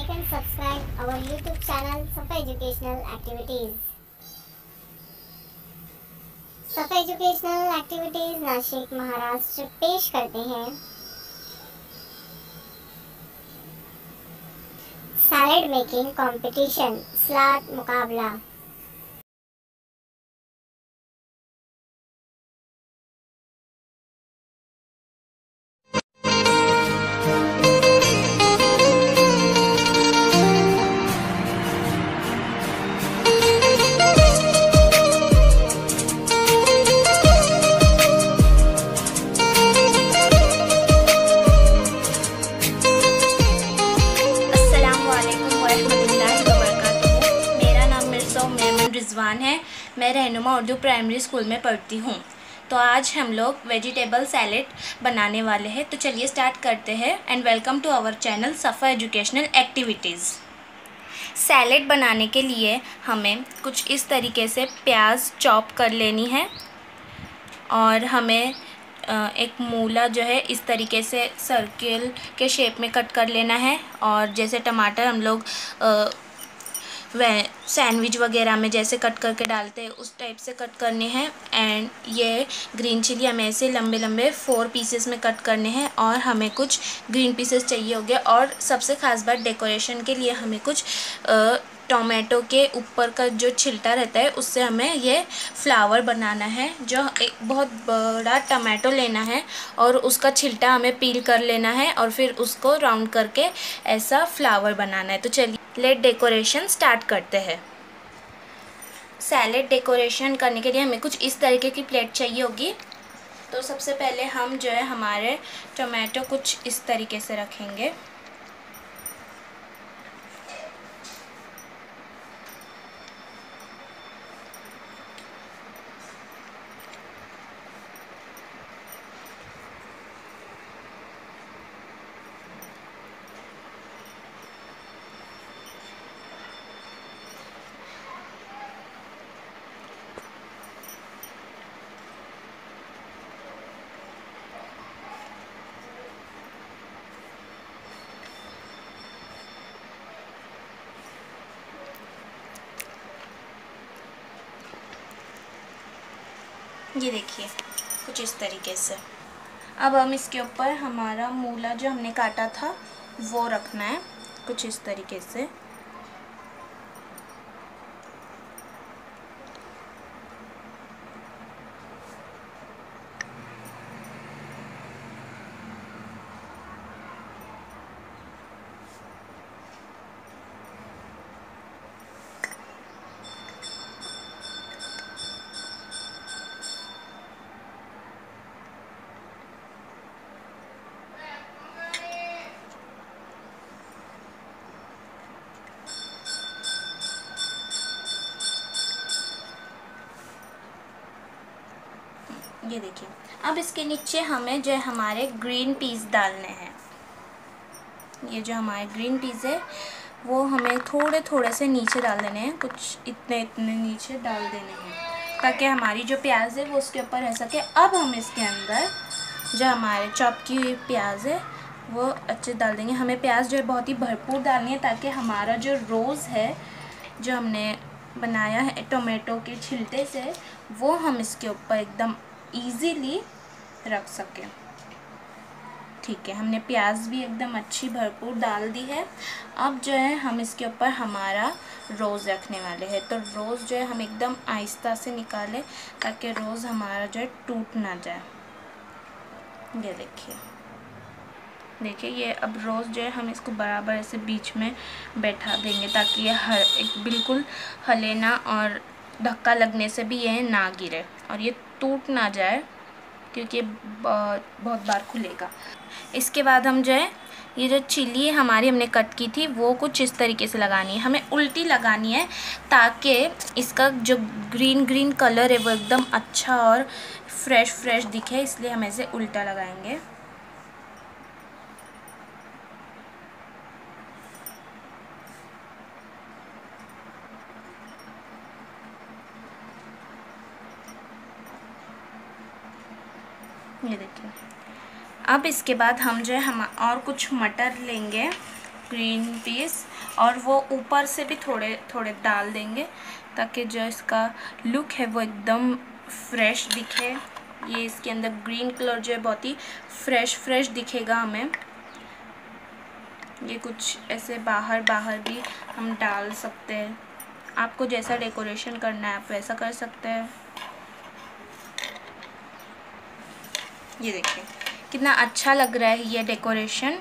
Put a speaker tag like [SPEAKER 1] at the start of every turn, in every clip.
[SPEAKER 1] like and subscribe our YouTube channel Safa Educational Activities. सफा educational activities Nashik Maharashtra पेश करते हैं सैलेड मेकिंग कंपटीशन सलाद मुकाबला।
[SPEAKER 2] रिजवान है। मैं रहनुमा उर्दू प्राइमरी स्कूल में पढ़ती हूँ। तो आज हम लोग वेजिटेबल सैलेड बनाने वाले हैं। तो चलिए स्टार्ट करते हैं। And welcome to our channel Safa educational activities. Salad बनाने के लिए हमें कुछ इस तरीके से प्याज चॉप कर लेनी है और हमें एक मूला जो है इस तरीके से सर्किल के शेप में कट कर लेना है। और जैसे टमाटर हम लोग वह सैंडविच वगैरह में जैसे कट करके डालते हैं उस टाइप से कट करने हैं। एंड ये ग्रीन चिली हमें ऐसे लंबे लंबे 4 पीसेस में कट करने हैं और हमें कुछ ग्रीन पीसेस चाहिए होंगे। और सबसे ख़ास बात डेकोरेशन के लिए हमें कुछ टोमेटो के ऊपर का जो छिलटा रहता है उससे हमें ये फ्लावर बनाना है। जो एक बहुत बड़ा टमाटो लेना है और उसका छिलटा हमें पील कर लेना है और फिर उसको राउंड करके ऐसा फ्लावर बनाना है। तो चलिए लेट डेकोरेशन स्टार्ट करते हैं। सैलेड डेकोरेशन करने के लिए हमें कुछ इस तरीके की प्लेट चाहिए होगी। तो सबसे पहले हम जो है हमारे टोमेटो कुछ इस तरीके से रखेंगे। ये देखिए कुछ इस तरीके से। अब हम इसके ऊपर हमारा मूला जो हमने काटा था वो रखना है कुछ इस तरीके से। ये देखिए अब इसके नीचे हमें जो है हमारे ग्रीन पीस डालने हैं। ये जो हमारे ग्रीन पीस है वो हमें थोड़े थोड़े से नीचे डाल देने हैं। कुछ इतने इतने नीचे डाल देने हैं ताकि हमारी जो प्याज है वो उसके ऊपर रह सके। अब हम इसके अंदर जो हमारे चॉप की हुई प्याज है वो अच्छे डाल देंगे। हमें प्याज जो है बहुत ही भरपूर डालनी है ताकि हमारा जो रोज़ है जो हमने बनाया है टोमेटो के छिलटे से वो हम इसके ऊपर एकदम इजीली रख सकें। ठीक है, हमने प्याज भी एकदम अच्छी भरपूर डाल दी है। अब जो है हम इसके ऊपर हमारा रोज़ रखने वाले हैं। तो रोज़ जो है हम एकदम आहिस्ता से निकालें ताकि रोज़ हमारा जो है टूट ना जाए। ये देखिए ये अब रोज़ जो है हम इसको बराबर ऐसे बीच में बैठा देंगे ताकि ये हर एक बिल्कुल हिले ना और धक्का लगने से भी ये ना गिरे और ये टूट ना जाए क्योंकि बहुत बार खुलेगा। इसके बाद हम जो है ये जो चिली हमारी हमने कट की थी वो कुछ इस तरीके से लगानी है। हमें उल्टी लगानी है ताकि इसका जो ग्रीन ग्रीन कलर है वो एकदम अच्छा और फ्रेश दिखे, इसलिए हम ऐसे उल्टा लगाएंगे। ये देखिए अब इसके बाद हम जो है हम और कुछ मटर लेंगे ग्रीन पीस, और वो ऊपर से भी थोड़े थोड़े डाल देंगे ताकि जो इसका लुक है वो एकदम फ्रेश दिखे। ये इसके अंदर ग्रीन कलर जो है बहुत ही फ्रेश दिखेगा हमें। ये कुछ ऐसे बाहर भी हम डाल सकते हैं। आपको जैसा डेकोरेशन करना है आप वैसा कर सकते हैं। ये देखिए कितना अच्छा लग रहा है ये डेकोरेशन।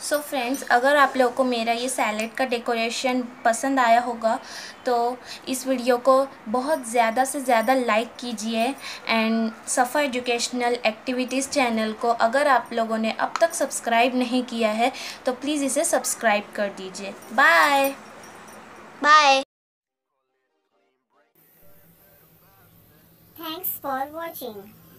[SPEAKER 2] सो फ्रेंड्स, अगर आप लोगों को मेरा ये सैलेड का डेकोरेशन पसंद आया होगा तो इस वीडियो को बहुत ज़्यादा से ज़्यादा लाइक कीजिए। एंड सफ़ा एजुकेशनल एक्टिविटीज़ चैनल को अगर आप लोगों ने अब तक सब्सक्राइब नहीं किया है तो प्लीज़ इसे सब्सक्राइब कर दीजिए। Bye bye.
[SPEAKER 1] Thanks for watching.